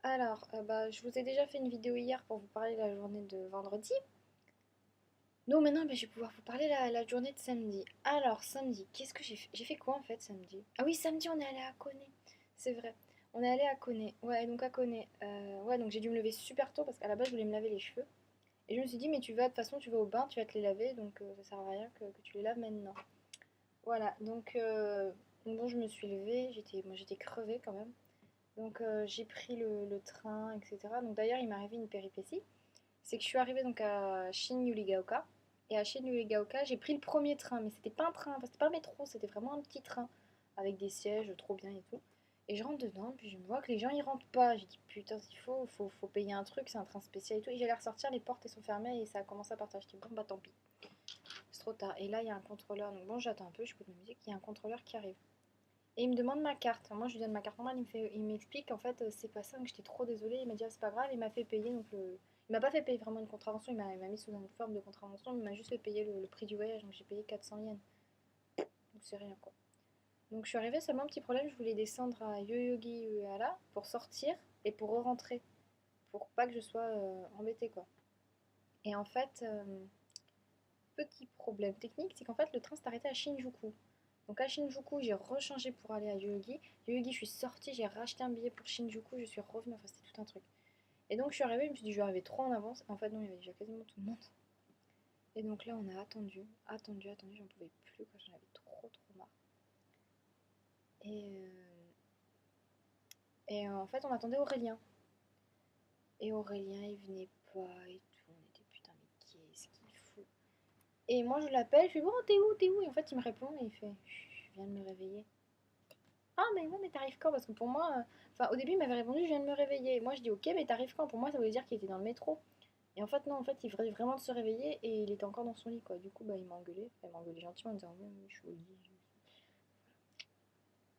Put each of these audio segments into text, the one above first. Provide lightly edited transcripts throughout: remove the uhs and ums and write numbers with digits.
Je vous ai déjà fait une vidéo hier pour vous parler de la journée de vendredi. Donc maintenant, je vais pouvoir vous parler la journée de samedi. Alors, samedi, qu'est-ce que j'ai fait? J'ai fait quoi en fait samedi? Ah oui, samedi, on est allé à Koné. C'est vrai. On est allé à Koné. Ouais, donc à Koné. Ouais, donc j'ai dû me lever super tôt parce qu'à la base, je voulais me laver les cheveux. Et je me suis dit, mais de toute façon, tu vas au bain, tu vas te les laver, donc ça sert à rien que tu les laves maintenant. Voilà, donc bon, je me suis levée, moi j'étais crevée quand même. Donc j'ai pris le train, etc. Donc d'ailleurs, il m'est arrivé une péripétie. C'est que je suis arrivée donc à Shin-Yuligaoka. Et à Shin-Yuligaoka, j'ai pris le premier train. Mais c'était pas un train, c'était pas un métro, c'était vraiment un petit train. Avec des sièges trop bien et tout. Et je rentre dedans, puis je me vois que les gens ils rentrent pas. J'ai dit putain, faut payer un truc, c'est un train spécial et tout. Et j'allais ressortir, les portes elles sont fermées et ça a commencé à partir. Je dis bon bah tant pis, c'est trop tard. Et là il y a un contrôleur, donc bon j'attends un peu, je écoute la musique, il y a un contrôleur qui arrive. Et il me demande ma carte. Moi, je lui donne ma carte normale. Il m'explique en fait, c'est pas ça, que j'étais trop désolée. Il m'a dit, ah, c'est pas grave. Il m'a fait payer. Il m'a pas fait payer vraiment une contravention. Il m'a mis sous une forme de contravention. Mais il m'a juste fait payer le prix du voyage. Donc, j'ai payé 400 yens. Donc, c'est rien quoi. Donc, je suis arrivée. Seulement, un petit problème. Je voulais descendre à Yoyogi Uehara pour sortir et pour re-rentrer. Pour pas que je sois embêtée quoi. Et en fait, petit problème technique, c'est qu'en fait, le train s'est arrêté à Shinjuku. Donc à Shinjuku, j'ai rechangé pour aller à Yoyogi. Yoyogi, je suis sortie, j'ai racheté un billet pour Shinjuku, je suis revenue, enfin c'était tout un truc. Et donc je suis arrivée, je me suis dit je vais arriver trop en avance. En fait non, il y avait déjà quasiment tout le monde. Et donc là on a attendu, j'en pouvais plus, quoi, j'en avais trop marre. Et, euh, et en fait on attendait Aurélien. Et Aurélien il venait pas et tout, on était putain mais qu'est-ce qu'il fout. Et moi je l'appelle, je fais bon t'es où? Et en fait il me répond et il fait je viens de me réveiller. Ah, mais ouais, mais t'arrives quand? Parce que pour moi, au début, il m'avait répondu, je viens de me réveiller. Moi, je dis, ok, mais t'arrives quand? Pour moi, ça voulait dire qu'il était dans le métro. Et en fait, non, en fait, il venait vraiment de se réveiller et il était encore dans son lit, quoi. Du coup, bah, il m'a engueulé. Enfin, il m'a engueulé gentiment en me disant, oui, oui, je suis au lit.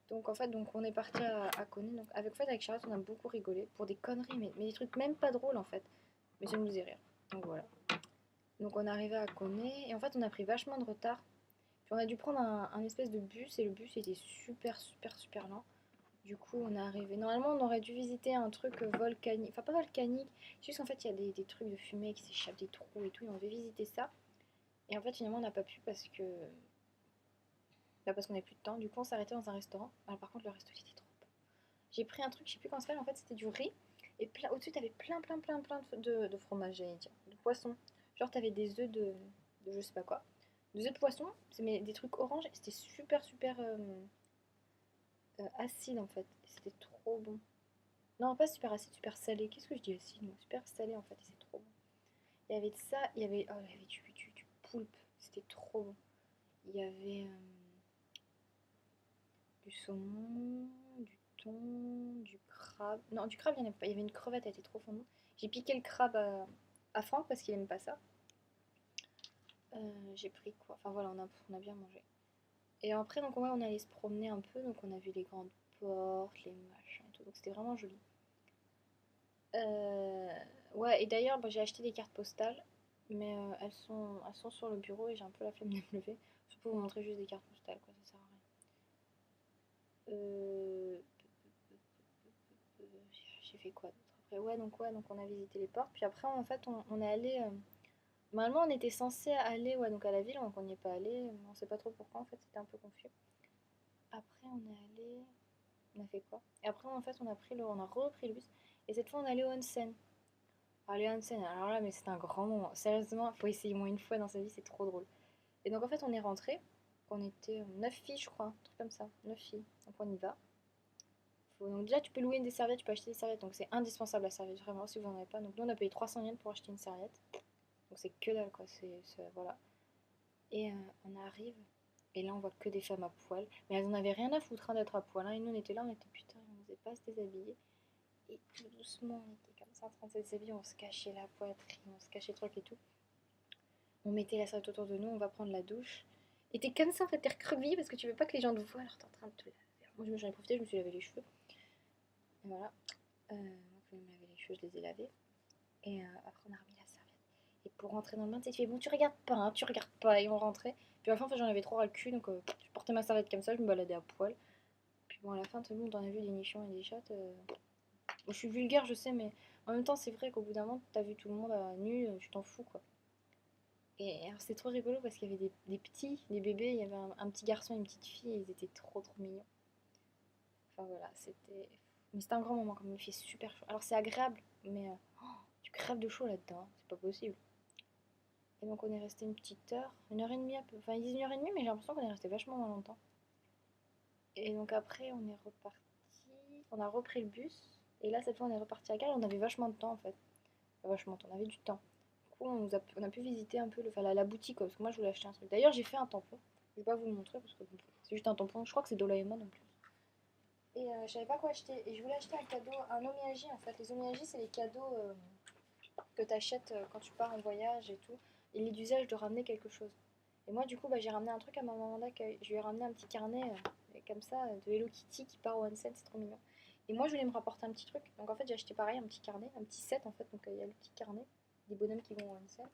Donc, en fait, on est parti à Koné. Donc, avec Charlotte, on a beaucoup rigolé pour des conneries, mais des trucs même pas drôles, en fait. Mais ça nous faisait rire. Donc, voilà. Donc, on est arrivé à Koné et en fait, on a pris vachement de retard. Puis, on a dû prendre un espèce de bus et le bus était super lent. Du coup, on est arrivé. Normalement, on aurait dû visiter un truc volcanique. Enfin, pas volcanique. C'est juste qu'en fait, il y a des trucs de fumée qui s'échappent, des trous et tout. Et on devait visiter ça. Et en fait, finalement, on n'a pas pu parce qu'on n'avait plus de temps. Du coup, on s'est arrêté dans un restaurant. Alors, par contre, le resto, il était trop bon. J'ai pris un truc, je sais plus comment ça s'appelle. En fait, c'était du riz. Et au-dessus, t'avais plein de fromage, j'allais dire. De poisson. Genre, t'avais des œufs de je sais pas quoi. Des œufs de poisson, mais des trucs orange. Et c'était super acide en fait. C'était trop bon. Non, pas super acide, super salé. Qu'est-ce que je dis acide, moi? Super salé en fait, et c'est trop bon. Il y avait de ça, il y avait du poulpe, c'était trop bon. Il y avait du saumon, du thon, du crabe. Non, du crabe, il n'y en avait pas. Il y avait une crevette, elle était trop fondante. J'ai piqué le crabe à Franck parce qu'il aime pas ça. J'ai pris quoi? Enfin voilà, on a bien mangé. Et après, donc ouais, on allait se promener un peu, donc on a vu les grandes portes, les machins et tout. Donc c'était vraiment joli. Euh, ouais, et d'ailleurs, j'ai acheté des cartes postales, mais elles sont sur le bureau et j'ai un peu la flemme de me lever. Je peux vous montrer juste des cartes postales, quoi, ça sert à rien. J'ai fait quoi d'autre après? Ouais, donc on a visité les portes. Puis après, en fait, on est allé. Normalement, on était censé aller ouais, donc à la ville, donc on n'y est pas allé. On sait pas trop pourquoi, en fait, c'était un peu confus. Après, on est allé. On a fait quoi? Et après, en fait, on a repris le bus. Et cette fois, on est allé au onsen. Aller à Hansen, alors là, mais c'est un grand moment. Sérieusement, faut essayer au moins une fois dans sa vie, c'est trop drôle. Et donc en fait, on est rentré. On était 9 filles, je crois, un truc comme ça. 9 filles. Donc on y va. Donc déjà, tu peux louer des serviettes, tu peux acheter des serviettes. Donc c'est indispensable la serviette, vraiment, si vous n'en avez pas. Donc nous, on a payé 300 yens pour acheter une serviette. Donc c'est que dalle, quoi. Voilà. Et on arrive. Et là, on voit que des femmes à poil. Mais elles en avaient rien à foutre hein, d'être à poil, hein. Et nous, on était là, on était putain, on n'osait pas se déshabiller. Et tout doucement, on était comme ça en train de se déshabiller. On se cachait la poitrine, on se cachait le truc et tout. On mettait la serviette autour de nous, on va prendre la douche. Et t'es comme ça en fait, t'es recrevillé parce que tu veux pas que les gens te voient alors t'es en train de te laver. Moi j'en ai profité, je me suis lavé les cheveux. Et voilà. Donc je me laver les cheveux, je les ai lavés. Et après on a remis la serviette. Et pour rentrer dans le bain, tu sais, tu fais bon, tu regardes pas, hein, tu regardes pas. Et on rentrait. Puis à la fin, en fait, j'en avais trop ras le cul, donc je portais ma serviette comme ça, je me baladais à poil. Puis bon, à la fin, tout le monde en a vu des nichons et des chattes. Bon, je suis vulgaire, je sais, mais en même temps, c'est vrai qu'au bout d'un moment, t'as vu tout le monde nu, tu t'en fous, quoi. Et alors, c'est trop rigolo parce qu'il y avait des petits, des bébés, il y avait un petit garçon et une petite fille, et ils étaient trop mignons. Enfin voilà, c'était. Mais c'était un grand moment quand même, il fait super chaud. Alors, c'est agréable, mais tu crèves de chaud là-dedans, hein, c'est pas possible. Et donc, on est resté une petite heure, 1 heure et demie un peu. Enfin, ils disent 1 heure et demie, mais j'ai l'impression qu'on est resté vachement moins longtemps. Et donc, après, on est reparti, on a repris le bus, et là, cette fois, on est reparti à Cannes, on avait vachement de temps en fait. Enfin, vachement de temps, on avait du temps. Du coup, on a pu visiter un peu enfin, la boutique, quoi, parce que moi, je voulais acheter un truc. D'ailleurs, j'ai fait un tampon. Je vais pas vous le montrer parce que bon, c'est juste un tampon. Je crois que c'est Doraemon en plus. Et je savais pas quoi acheter. Et je voulais acheter un cadeau, un omiyagi en fait. Les omiyagi, c'est les cadeaux que tu achètes quand tu pars en voyage et tout. Il est d'usage de ramener quelque chose. Et moi, du coup, bah, j'ai ramené un truc à ma maman d'accueil. Je lui ai ramené un petit carnet comme ça de Hello Kitty qui part au Onsen, c'est trop mignon. Et moi, je voulais me rapporter un petit truc. Donc en fait, j'ai acheté pareil, un petit carnet, un petit set en fait. Donc il y a le petit carnet des bonhommes qui vont au Onsen.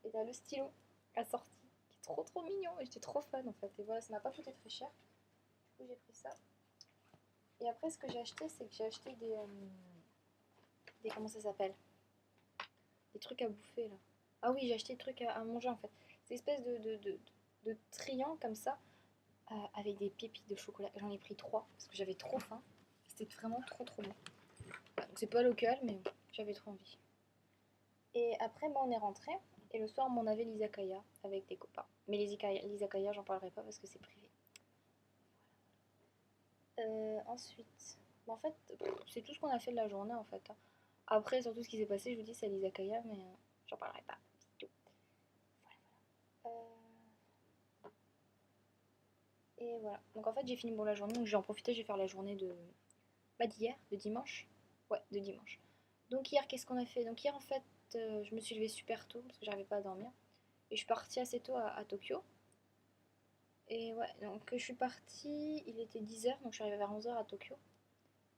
Et t'as le stylo assorti qui est trop mignon. Et j'étais trop fan en fait. Et voilà, ça m'a pas coûté très cher. Du coup, j'ai pris ça. Et après, ce que j'ai acheté, c'est que j'ai acheté des. Comment ça s'appelle? Des trucs à bouffer là. Ah oui, j'ai acheté des trucs à manger en fait. C'est une espèce de triangle comme ça, avec des pépites de chocolat. J'en ai pris 3 parce que j'avais trop faim. C'était vraiment trop bon. Voilà, donc c'est pas local, mais j'avais trop envie. Et après, on est rentré. Et le soir, on avait l'izakaya avec des copains. Mais l'izakaya, j'en parlerai pas parce que c'est privé. Ensuite, bah, en fait, c'est tout ce qu'on a fait de la journée en fait, hein. Après, surtout ce qui s'est passé, je vous dis, c'est l'izakaya, mais j'en parlerai pas. C'est tout. Euh, et voilà. Donc en fait, j'ai fini pour la journée. Donc j'ai en profité, je vais faire la journée de. Bah, d'hier, de dimanche. Ouais, de dimanche. Donc hier, qu'est-ce qu'on a fait? Donc hier, en fait, je me suis levée super tôt parce que j'arrivais pas à dormir. Et je suis partie assez tôt à Tokyo. Et ouais, donc je suis partie, il était 10 h, donc je suis arrivée vers 11 h à Tokyo.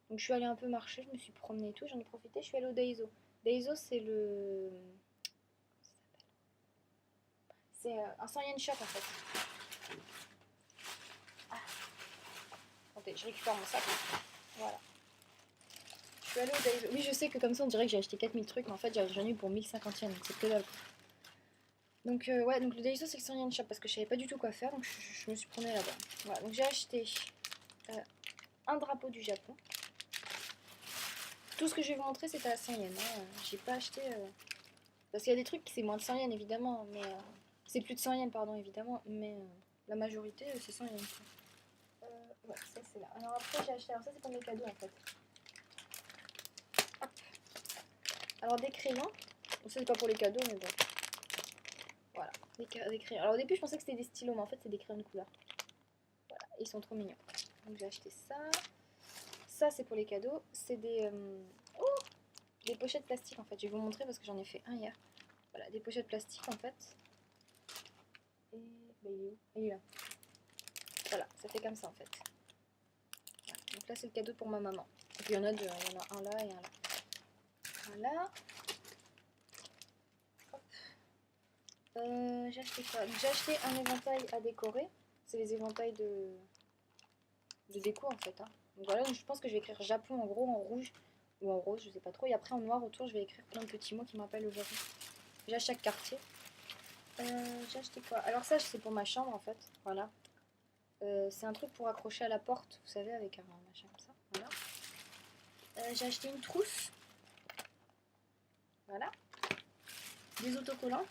Donc je suis allée un peu marcher, je me suis promenée et tout, j'en ai profité, je suis allée au Daiso. Daiso, c'est le. C'est un 100 yen shop en fait. Ah, attendez, je récupère mon sac. Voilà. Je suis allée au Daiso. Oui, je sais que comme ça on dirait que j'ai acheté 4000 trucs, mais en fait j'en ai eu pour 1050 yens, donc c'est que dalle. Donc ouais, donc le Daiso c'est le 100 yen shop parce que je savais pas du tout quoi faire, donc je me suis promenée là-bas. Voilà, donc j'ai acheté euh, un drapeau du Japon. Tout ce que je vais vous montrer c'était à 100 yens. Hein. J'ai pas acheté. Parce qu'il y a des trucs qui c'est moins de 100 yens évidemment, mais. C'est plus de 100 yens, pardon, évidemment, mais la majorité c'est 100 yens. Ouais, ça c'est là. Alors après j'ai acheté. Alors ça c'est pour mes cadeaux en fait. Hop. Alors des crayons. Donc, ça c'est pas pour les cadeaux, mais bon. Voilà, des crayons. Alors au début je pensais que c'était des stylos, mais en fait c'est des crayons de couleur. Voilà, ils sont trop mignons. Donc j'ai acheté ça. Ça c'est pour les cadeaux. C'est des pochettes plastiques en fait. Je vais vous montrer parce que j'en ai fait un hier. Voilà, des pochettes plastiques en fait. Et bah, il est où? Il est là. Voilà, ça fait comme ça en fait. Voilà. Donc là c'est le cadeau pour ma maman. Et puis il y en a deux, il y en a un là et un là. Voilà. Hop. J'ai acheté quoi? J'ai acheté un éventail à décorer. C'est les éventails de déco en fait. Hein. Donc voilà, je pense que je vais écrire Japon en gros en rouge ou en rose, je sais pas trop. Et après en noir autour, je vais écrire plein de petits mots qui me rappellent le Japon. Déjà chaque quartier. J'ai acheté quoi? Alors ça c'est pour ma chambre en fait. Voilà. C'est un truc pour accrocher à la porte, vous savez, avec un machin comme ça. Voilà. J'ai acheté une trousse. Voilà. Des autocollants.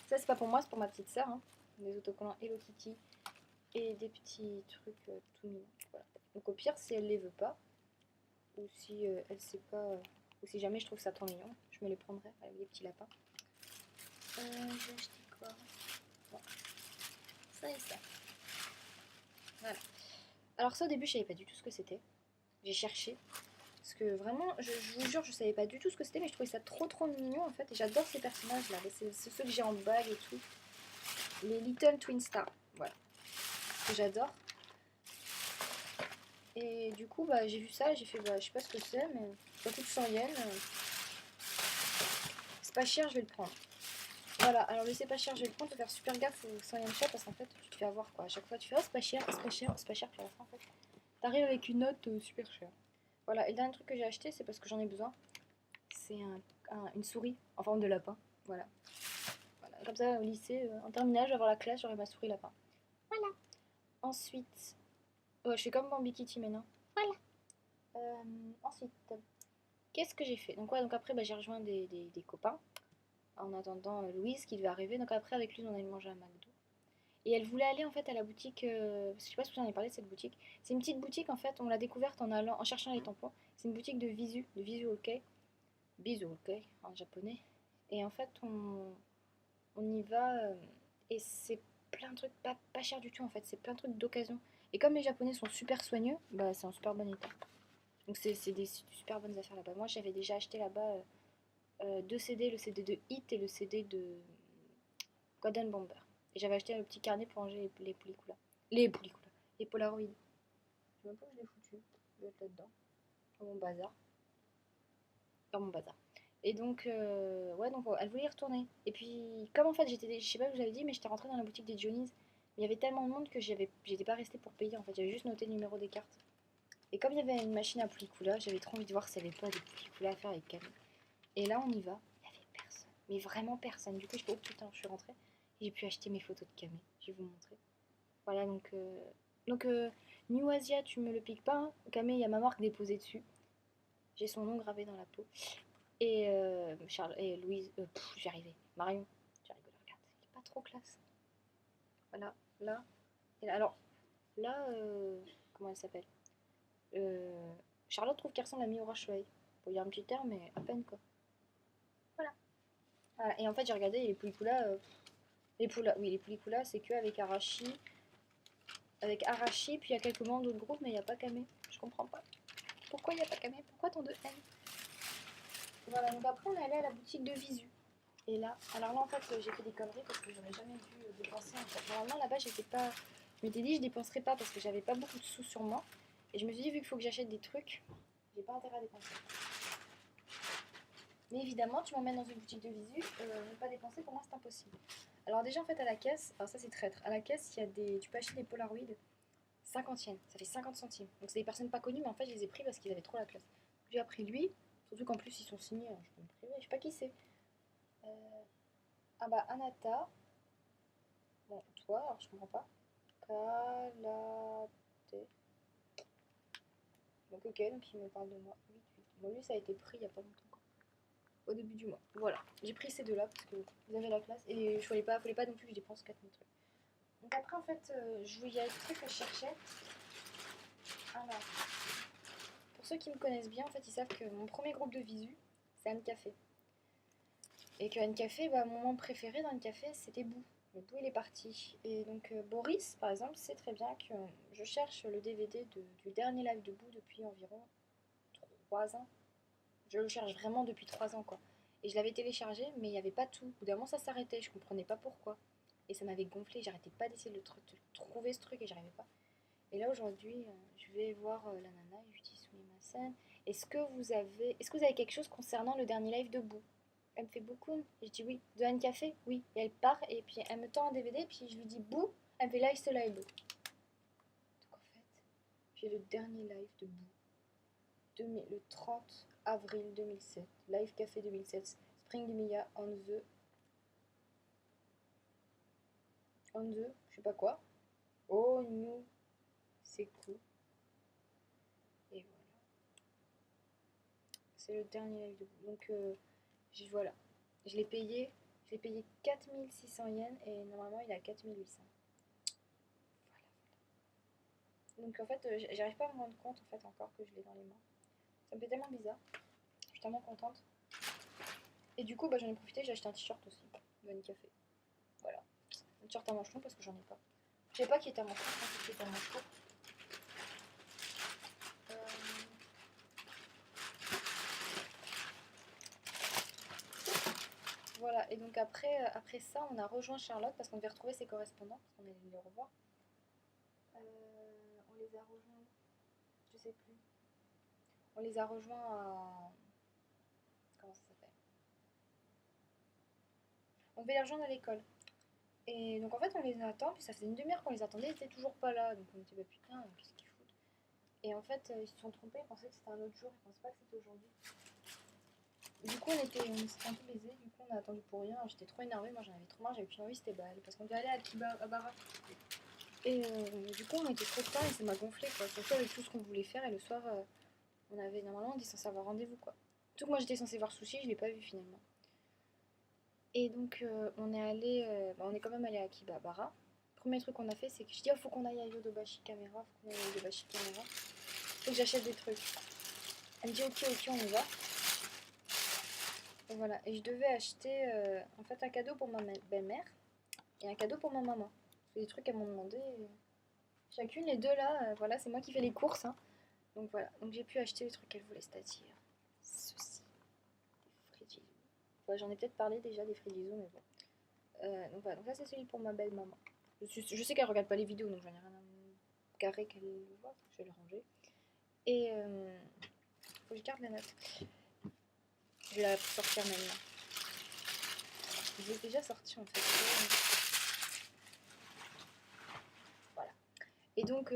Ça c'est pas pour moi, c'est pour ma petite sœur. Hein. Des autocollants Hello Kitty et des petits trucs tout mignons. Voilà. Donc au pire, si elle les veut pas, ou si elle sait pas, ou si jamais je trouve ça trop mignon, je me les prendrai avec des petits lapins. J'ai acheté quoi? Bon. Ça et ça. Voilà. Alors ça au début je savais pas du tout ce que c'était. J'ai cherché. Parce que vraiment, je vous jure, je savais pas du tout ce que c'était, mais je trouvais ça trop mignon en fait. Et j'adore ces personnages là. C'est ceux que j'ai en bague et tout. Les Little Twin Stars. Voilà. Que j'adore. Et du coup, bah, j'ai vu ça, j'ai fait, bah, je sais pas ce que c'est, mais ça coûte 100 yens. C'est pas cher, je vais le prendre. Voilà, alors le c'est pas cher, je vais le prendre, faut faire super gaffe au 100 yens cher parce qu'en fait, tu te fais avoir quoi. À chaque fois, tu fais, oh, c'est pas cher, c'est pas cher, c'est pas cher, puis à la fin, en fait, t'arrives avec une note super chère. Voilà, et le dernier truc que j'ai acheté, c'est parce que j'en ai besoin. C'est une souris en forme de lapin. Voilà. Voilà. Comme ça, au lycée, en terminale, je vais avoir la classe, j'aurai ma souris lapin. Voilà. Ensuite, ouais, je suis comme Bambi Kitty maintenant. Voilà. Ensuite, qu'est-ce que j'ai fait? Donc, ouais, donc après, bah, j'ai rejoint des copains. En attendant Louise qui devait arriver. Donc après, avec lui, on allait manger à McDo. Et elle voulait aller en fait à la boutique. Je sais pas si vous en avez parlé de cette boutique. C'est une petite boutique en fait. On l'a découverte en allant, en cherchant les tampons. C'est une boutique de visual kei, visual kei en japonais. Et en fait, on y va et c'est plein de trucs pas cher du tout en fait. C'est plein de trucs d'occasion. Et comme les Japonais sont super soigneux, bah c'est en super bon état. Donc c'est des super bonnes affaires là-bas. Moi, j'avais déjà acheté là-bas deux CD, le CD de Hit et le CD de Golden Bomber. Et j'avais acheté un petit carnet pour ranger les pelliculas. Les pelliculas. Les Polaroids. Je sais même pas où je l'ai foutu. Je vais être là-dedans. Dans mon bazar. Dans mon bazar. Et donc, ouais, donc elle voulait y retourner. Et puis, comme en fait, je sais pas si vous avez dit, mais j'étais rentrée dans la boutique des Johnny's. Il y avait tellement de monde que j'étais pas restée pour payer. En fait, j'avais juste noté le numéro des cartes. Et comme il y avait une machine à pellicula, j'avais trop envie de voir s'il n'y avait pas des pelliculas à faire avec Camille. Et là, on y va. Il n'y avait personne. Mais vraiment personne. Du coup, je fais, oh putain, je suis rentrée. Et j'ai pu acheter mes photos de Camille. Je vais vous montrer. Voilà, donc New Asia, tu me le piques pas. Hein. Kame, il y a ma marque déposée dessus. J'ai son nom gravé dans la peau. Et Charles et Louise, j'y arrivais. Marion, j'ai rigolé, regarde, il est pas trop classe. Voilà, là. Et là, alors, là, comment elle s'appelle euh, Charlotte trouve qu'elle ressemble à Miura Shuei. Pour dire un petit terme, mais à peine quoi. Voilà. Voilà. Et en fait, j'ai regardé les poulicoulas. Oui, les poulicoulas, c'est que avec Arashi, puis il y a quelques membres d'autres groupes, mais il n'y a pas Kame. Je comprends pas. Pourquoi il n'y a pas Kame? Pourquoi tant de haine? Voilà, donc après on est allé à la boutique de Visu. Et là, alors là en fait j'ai fait des conneries parce que j'aurais jamais dû dépenser en fait. Normalement là-bas j'étais pas. Je m'étais dit je dépenserais pas parce que j'avais pas beaucoup de sous sur moi. Et je me suis dit vu qu'il faut que j'achète des trucs, j'ai pas intérêt à dépenser. Mais évidemment tu m'emmènes dans une boutique de Visu, ne pas dépenser pour moi c'est impossible. Alors déjà en fait à la caisse, alors ça c'est traître, à la caisse il y a des. Tu peux acheter des Polaroids 50 yens, ça fait 50 centimes. Donc c'est des personnes pas connues mais en fait je les ai pris parce qu'ils avaient trop la classe. J'ai appris lui, surtout qu'en plus ils sont signés, hein, je peux me priver, je sais pas qui c'est. Euh, Ah bah Anata. Bon, toi, alors je comprends pas. Kalate. Donc ok, donc il me parle de moi. 8-8. Bon lui ça a été pris il y a pas longtemps quoi. Au début du mois. Voilà. J'ai pris ces deux-là parce que vous avez la classe. Et je voulais pas non plus que je dépense 4000 trucs. Donc après en fait, il y a des trucs que je cherchais. Alors, pour ceux qui me connaissent bien, en fait, ils savent que mon premier groupe de visu, c'est Anne Café. Et que Anne Café, bah, mon moment préféré dans Anne Café, c'était Bou. Mais Bou, il est parti. Et donc, Boris, par exemple, sait très bien que je cherche le DVD du dernier live de Bou depuis environ 3 ans. Je le cherche vraiment depuis 3 ans, quoi. Et je l'avais téléchargé, mais il n'y avait pas tout. Au bout d'un moment, ça s'arrêtait. Je comprenais pas pourquoi. Et ça m'avait gonflé. J'arrêtais pas d'essayer de trouver ce truc et j'arrivais pas. Et là, aujourd'hui, je vais voir la nana et je lui dis Sumimasen, est-ce que vous avez quelque chose concernant le dernier live de Boo? Elle me fait beaucoup. Et je dis oui. De Anne Café? Oui. Et elle part et puis elle me tend un DVD et puis je lui dis Boo. Elle me fait live ce live. Donc en fait, j'ai le dernier live de Boo. Le 30 avril 2007. Live Café 2007. Spring Mia on the, je sais pas quoi. Oh, new, c'est cool. Et voilà. C'est le dernier live de Boo. Donc, voilà. Je l'ai payé 4600 yens et normalement il est à 4800. Voilà. Donc en fait, j'arrive pas à me rendre compte en fait encore que je l'ai dans les mains. Ça me fait tellement bizarre. Je suis tellement contente. Et du coup, bah, j'en ai profité, j'ai acheté un t-shirt aussi de Annie Café. Voilà. Un t-shirt à manches longues parce que j'en ai pas. Je sais pas qui est à manches longues, je pense que c'est à manches courtes. Voilà, et donc après ça, on a rejoint Charlotte parce qu'on devait retrouver ses correspondants, parce qu'on allait les revoir. On les a rejoints, je sais plus. On les a rejoints à. Comment ça s'appelle? On devait les rejoindre à l'école. Et donc en fait, on les attend, puis ça faisait une demi-heure qu'on les attendait, ils étaient toujours pas là. Donc on était bah putain, qu'est-ce qu'ils foutent? Et en fait, ils se sont trompés, ils pensaient que c'était un autre jour, ils pensaient pas que c'était aujourd'hui. Du coup, on s'était un peu baisés, du coup, on a attendu pour rien. J'étais trop énervée, moi j'en avais trop marre, j'avais plus envie, c'était balle. Parce qu'on devait aller à Kibabara. Et du coup, on était trop tard et ça m'a gonflé, quoi. Surtout avec tout ce qu'on voulait faire. Et le soir, normalement, on était censé avoir rendez-vous, quoi. Tout que moi j'étais censée voir Sushi, je l'ai pas vu finalement. Et donc, on est quand même allé à Kibabara. Premier truc qu'on a fait, c'est que je dis, oh, faut qu'on aille à Yodobashi Camera, faut qu'on aille à Yodobashi Camera. Faut que j'achète des trucs. Elle me dit, ok, ok, on y va. Et voilà, et je devais acheter en fait un cadeau pour ma belle-mère et un cadeau pour ma maman. C'est des trucs qu'elles m'ont demandé. Chacune, les deux là, voilà, c'est moi qui fais les courses. Hein. Donc voilà, donc j'ai pu acheter les trucs qu'elle voulait, c'est-à-dire ceci, des frigides. Ouais, j'en ai peut-être parlé déjà des frigides, mais bon. Donc voilà, donc là c'est celui pour ma belle-maman. Je sais qu'elle regarde pas les vidéos, donc j'en ai rien à carré qu'elle le voit, je vais le ranger. Et faut que je garde la note. Je vais la sortir maintenant. Je l'ai déjà sorti en fait. Voilà. Et donc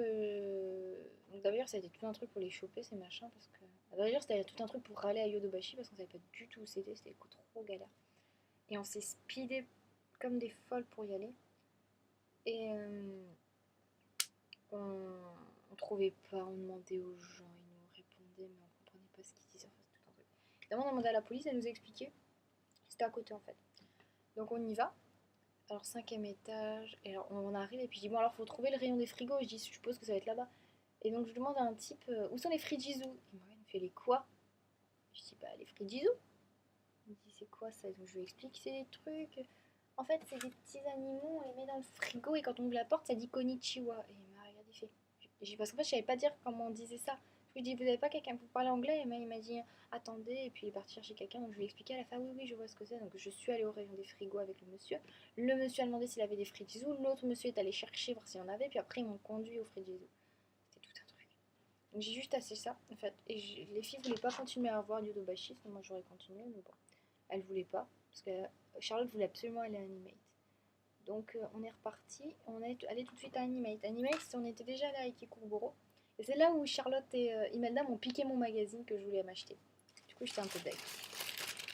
d'ailleurs ça a été tout un truc pour les choper ces machins parce que. D'ailleurs c'était tout un truc pour râler à Yodobashi parce qu'on savait pas du tout où c'était trop galère. Et on s'est speedé comme des folles pour y aller. Et on trouvait pas, on demandait aux gens, ils nous répondaient mais on comprenait pas ce qu'ils disaient. Enfin, c'est tout un truc. D'abord on a demandé à la police, elle nous a expliqué. C'était à côté en fait. Donc on y va. Alors cinquième étage, et alors on arrive et puis je dis bon alors faut trouver le rayon des frigos, je dis je suppose que ça va être là-bas. Et donc je demande à un type où sont les frigizous. Il me fait les quoi? Je dis bah les frigizous. Il me dit c'est quoi ça? Donc je lui explique c'est des trucs. En fait c'est des petits animaux, on les met dans le frigo et quand on ouvre la porte ça dit konnichiwa. Et il m'a regardé, il fait. J'ai parce qu'en fait je savais pas dire comment on disait ça. Je lui dis vous avez pas quelqu'un pour parler anglais? Et il m'a dit attendez et puis il est parti chercher quelqu'un donc je lui ai expliqué à la fin oui oui je vois ce que c'est. Donc je suis allée au rayon des frigos avec le monsieur. Le monsieur a demandé s'il avait des frigidzous, l'autre monsieur est allé chercher voir s'il y en avait puis après ils m'ont conduit au frigidzou. C'était tout un truc. Donc j'ai juste assez ça en fait et les filles voulaient pas continuer à voir Yodobashi sinon moi j'aurais continué mais bon elles voulaient pas parce que Charlotte voulait absolument aller à Animate. Donc on est reparti, on est allé tout de suite à Animate. Animate, on était déjà allé à Ikekurboro. Et c'est là où Charlotte et Imelda m'ont piqué mon magazine que je voulais m'acheter. Du coup, j'étais un peu deg.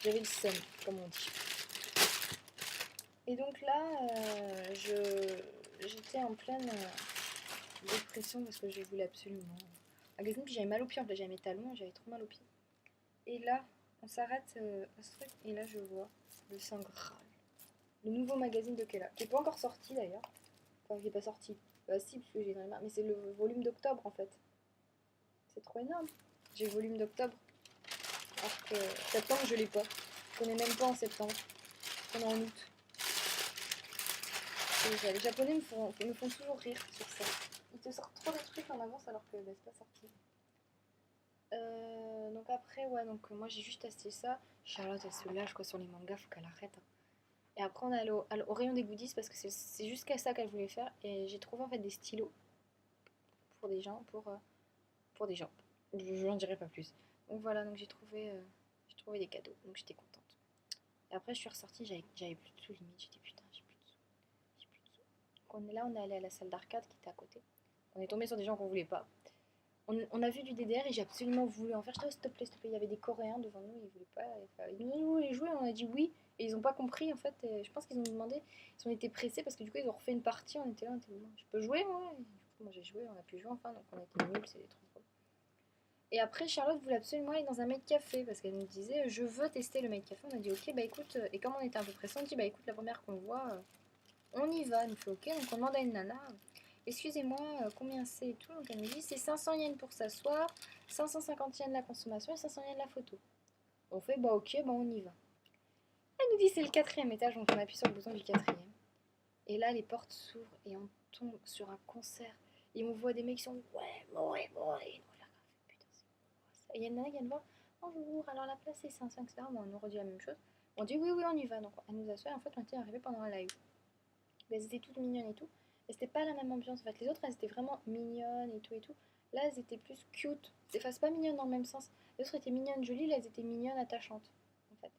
J'avais le seum, comme on dit. Et donc là, j'étais en pleine dépression parce que je voulais absolument un magazine. Puis j'avais mal aux pieds, en fait, j'avais mes talons, j'avais trop mal aux pieds. Et là, on s'arrête à ce truc, et là, je vois le Saint Graal. Le nouveau magazine de Kella, qui n'est pas encore sorti d'ailleurs. Enfin, il n'est pas sorti. Bah si, parce que j'ai dans les mains. Mais c'est le volume d'octobre en fait. C'est trop énorme. J'ai le volume d'octobre. Alors que septembre, je l'ai pas. Je connais même pas en septembre. On est en août. Les Japonais me font toujours rire sur ça. Ils te sortent trop de trucs en avance alors que bah, c'est pas sorti. Donc après, ouais, donc moi j'ai juste acheté ça. Charlotte, elle se lâche quoi sur les mangas, faut qu'elle arrête. Hein. Et après, on est allé au rayon des goodies parce que c'est jusqu'à ça qu'elle voulait faire. Et j'ai trouvé en fait des stylos pour des gens, pour des gens. Je n'en dirai pas plus. Donc voilà, donc j'ai trouvé des cadeaux, donc j'étais contente. Et après, je suis ressortie, j'avais plus de sous limite. J'étais putain, j'ai plus de sous. J'ai plus de sous. Donc on est allé à la salle d'arcade qui était à côté. On est tombé sur des gens qu'on voulait pas. On a vu du DDR et j'ai absolument voulu en faire. Je dis, oh, s'il te plaît, s'il te plaît. Il y avait des Coréens devant nous, ils voulaient pas. Ils nous voulaient jouer, on a dit oui. Et ils ont pas compris en fait. Et je pense qu'ils ont demandé, ils ont été pressés parce que du coup ils ont refait une partie. On était là, on était là. Je peux jouer moi. Et du coup, moi j'ai joué, on a pu jouer enfin. Donc on était nuls, c'était trop drôle. Et après, Charlotte voulait absolument aller dans un maid café parce qu'elle nous disait je veux tester le maid café. On a dit ok, bah écoute. Et comme on était un peu pressés, on dit bah écoute, la première qu'on voit, on y va. Elle nous fait ok. Donc on demande à une nana excusez-moi, combien c'est et tout. Donc elle me dit c'est 500 yens pour s'asseoir, 550 yens la consommation et 500 yens la photo. On fait bah ok, bah on y va. Elle nous dit c'est le quatrième étage, donc on appuie sur le bouton du quatrième. Et là les portes s'ouvrent et on tombe sur un concert. Et on voit des mecs qui sont ouais, ouais, ouais. Putain, c'est quoi ça? Et il y a une nana qui vient de voir bonjour, alors la place c'est 500, etc. Bon, on nous redit la même chose. On dit oui, oui, on y va. Donc elle nous assoit et en fait on était arrivés pendant un live. Elles étaient toutes mignonnes et tout. Et c'était pas la même ambiance en fait. Les autres elles étaient vraiment mignonnes et tout et tout. Là elles étaient plus cute. Enfin, c'est pas mignonnes dans le même sens. Les autres étaient mignonnes jolies, là elles étaient mignonnes attachantes. En fait.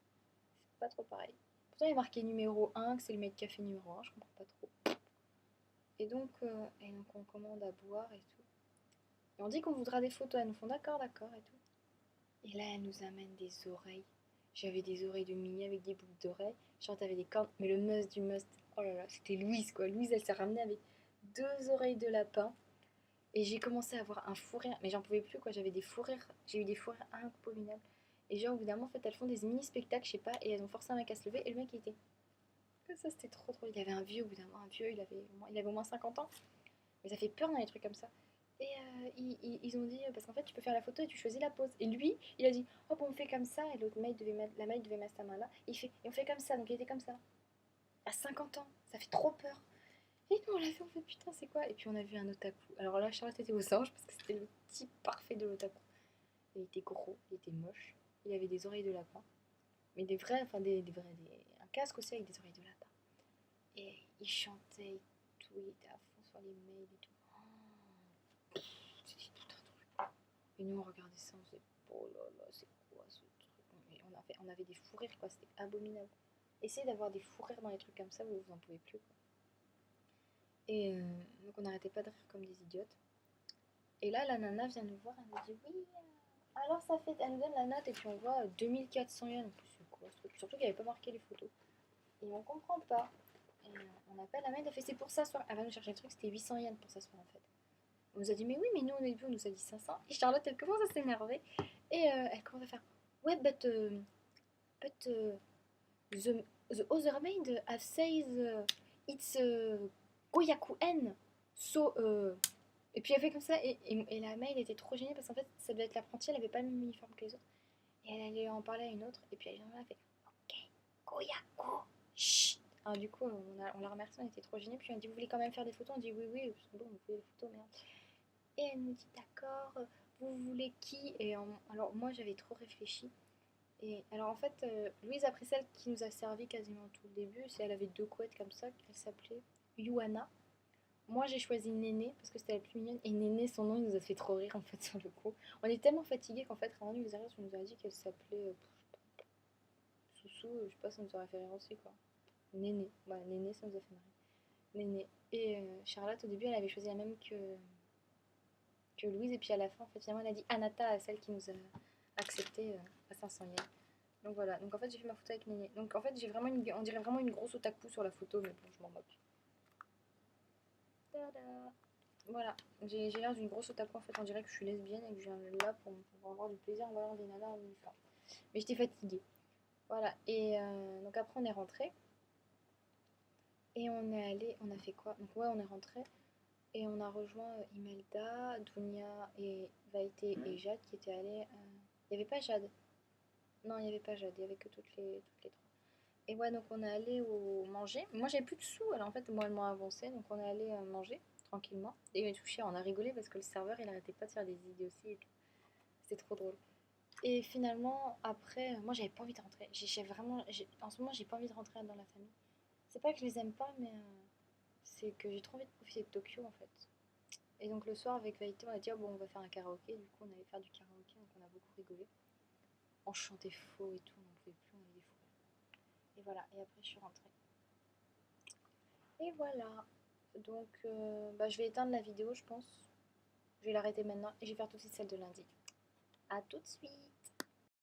C'est pas trop pareil. Pourtant il est marqué numéro 1, que c'est le mec café numéro 1, je comprends pas trop. Et donc on commande à boire et tout. Et on dit qu'on voudra des photos. Elles nous font d'accord, d'accord et tout. Et là, elle nous amène des oreilles. J'avais des oreilles de Minnie avec des boucles d'oreilles. Genre, t'avais des cornes. Mais le must du must, oh là là, c'était Louise quoi. Louise, elle s'est ramenée avec 2 oreilles de lapin. Et j'ai commencé à avoir un fou rire. Mais j'en pouvais plus quoi. J'avais des fous rires. J'ai eu des fous rires abominables. Et genre, évidemment, en fait, elles font des mini spectacles, je sais pas. Et elles ont forcé un mec à se lever. Et le mec, il était. Ça, c'était trop drôle. Il y avait un vieux, au bout d'un moment, un vieux, il avait au moins 50 ans. Mais ça fait peur dans les trucs comme ça. Et ils ont dit, parce qu'en fait, tu peux faire la photo et tu choisis la pose. Et lui, il a dit, hop, on fait comme ça. Et l'autre mec devait mettre, la mec devait mettre sa main là. Et on fait comme ça. Donc il était comme ça. À 50 ans. Ça fait trop peur. Et nous, on l'a fait, on fait putain, c'est quoi? Et puis on a vu un otaku. Alors là, Charlotte était aux anges parce que c'était le type parfait de l'otaku. Il était gros, il était moche. Il avait des oreilles de lapin. Mais des vrais, enfin un casque aussi avec des oreilles de lapin. Et il chantait et tout, il était à fond sur les mails et tout. Oh, c'était tout un truc. Et nous on regardait ça, on se disait, oh là là, c'est quoi ce truc? Et on avait des fous rires quoi, c'était abominable. Essayez d'avoir des fous rires dans les trucs comme ça, vous en pouvez plus quoi. Et donc on n'arrêtait pas de rire comme des idiotes. Et là la nana vient nous voir, elle nous dit oui, alors ça fait, elle nous donne la note et puis on voit 2400 yens. En plus c'est quoi ce truc? Surtout qu'il n'y avait pas marqué les photos. Et on comprend pas. Et on appelle la maid, elle fait c'est pour s'asseoir. Elle va nous chercher le truc, c'était 800 yens pour s'asseoir en fait. On nous a dit mais oui, mais nous au début on nous a dit 500. Et Charlotte elle commence à s'énerver. Et elle commence à faire ouais, but the other maid have said it's Goyaku-en. So, et puis elle fait comme ça. Et la maid était trop gênée parce qu'en fait ça devait être l'apprentie, elle avait pas le même uniforme que les autres. Et elle allait en parler à une autre. Et puis elle a fait ok, Goyaku, chut. Alors, du coup, on la remercie, on était trop gênés. Puis on dit, vous voulez quand même faire des photos? On dit, oui, oui, parce que bon, on fait des photos, merde. Et elle nous dit, d'accord, vous voulez qui? Alors, moi, j'avais trop réfléchi. Et alors, en fait, Louise a pris celle qui nous a servi quasiment tout le début. Elle avait 2 couettes comme ça. Elle s'appelait Yuana. Moi, j'ai choisi Néné parce que c'était la plus mignonne. Et Néné, son nom, il nous a fait trop rire, en fait, sur le coup. On est tellement fatigués qu'en fait, Ryan nous a dit qu'elle s'appelait Soussou. Je sais pas, ça nous aurait fait rire aussi, quoi. Néné. Ouais, Néné, ça nous a fait marrer. Néné. Et Charlotte, au début, elle avait choisi la même que Louise. Et puis à la fin, en fait, finalement, elle a dit Anata, celle qui nous a accepté à 500 yens. Donc voilà. Donc en fait, j'ai fait ma photo avec Néné. Donc en fait, on dirait vraiment une grosse otaku sur la photo, mais bon, je m'en moque. Tada. Voilà. J'ai l'air d'une grosse otaku, en fait. On dirait que je suis lesbienne et que je viens là pour avoir du plaisir en voyant des nanas en uniforme. Mais j'étais fatiguée. Voilà. Et donc après, on est rentré. Et on est allé, on a fait quoi? Donc ouais, on est rentré. Et on a rejoint Imelda, Dounia et Vaïté et Jade qui étaient allés. Il n'y avait pas Jade. Non, il n'y avait pas Jade, il n'y avait que toutes les trois. Et ouais, donc on est allé au manger. Moi j'avais plus de sous, alors en fait, moi, elle m'a avancé. Donc on est allé manger tranquillement. Et touché, on a rigolé parce que le serveur il arrêtait pas de faire des idioties et tout. C'était trop drôle. Et finalement, après, moi j'avais pas envie de rentrer. En ce moment, j'ai pas envie de rentrer dans la famille. C'est pas que je les aime pas, mais c'est que j'ai trop envie de profiter de Tokyo en fait. Et donc le soir avec Vaïté, on a dit oh, bon on va faire un karaoké, du coup on allait faire du karaoké, donc on a beaucoup rigolé. On chantait faux et tout, on n'en pouvait plus, on avait des fous. Et voilà, et après je suis rentrée. Et voilà. Donc je vais éteindre la vidéo je pense. Je vais l'arrêter maintenant et je vais faire tout de suite celle de lundi. A tout de suite.